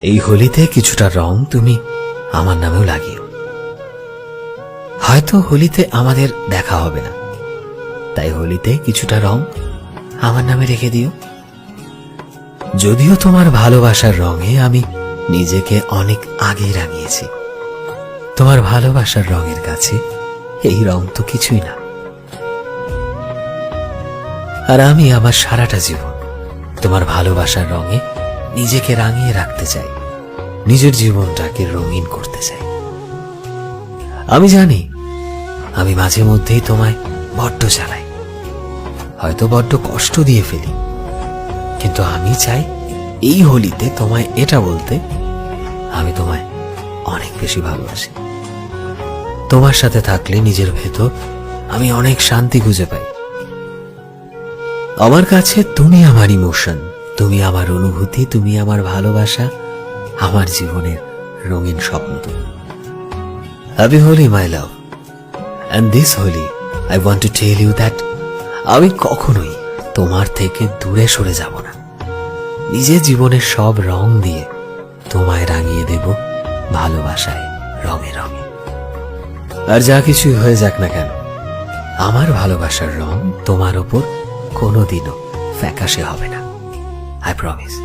এই হোলিতে কিছুটা রং তুমি আমার নামেও লাগিও। হয়তো হোলিতে আমাদের দেখা হবে না, তাই হোলিতে কিছুটা রং আমার নামে রেখে দিও। যদিও তোমার ভালোবাসার রঙে আমি নিজেকে অনেক আগে রাঙিয়েছি, তোমার ভালোবাসার রঙের কাছে এই রং তো কিছুই না। আর আমি আমার সারাটা জীবন তোমার ভালোবাসার রঙে নিজেকে রাঙিয়ে রাখতে চাই, নিজের জীবনটাকে রঙিন করতে চাই। আমি জানি আমি মাঝে মধ্যেই তোমায় বড্ড জ্বালাই, হয়তো বড্ড কষ্ট দিয়ে ফেলি, কিন্তু আমি চাই এই হোলিতে তোমায় এটা বলতে, আমি তোমায় অনেক বেশি ভালোবাসি। তোমার সাথে থাকলে নিজের ভেতর আমি অনেক শান্তি খুঁজে পাই। আমার কাছে তুমি আমার ইমোশন, তুমি আমার অনুভূতি, তুমি আমার ভালোবাসা, আমার জীবনের রঙিন স্বপ্ন তুমি। Happy Holi my love, and this Holi I want to tell you that আমি কখনোই তোমার থেকে দূরে সরে যাব না। নিজের জীবনের সব রং দিয়ে তোমায় রাঙিয়ে দেব ভালোবাসায়, রঙে রঙে। আর যা কিছুই হয়ে যাক না কেন, আমার ভালোবাসার রং তোমার ওপর কোনোদিনও ফ্যাকাশে হবে না। I promise.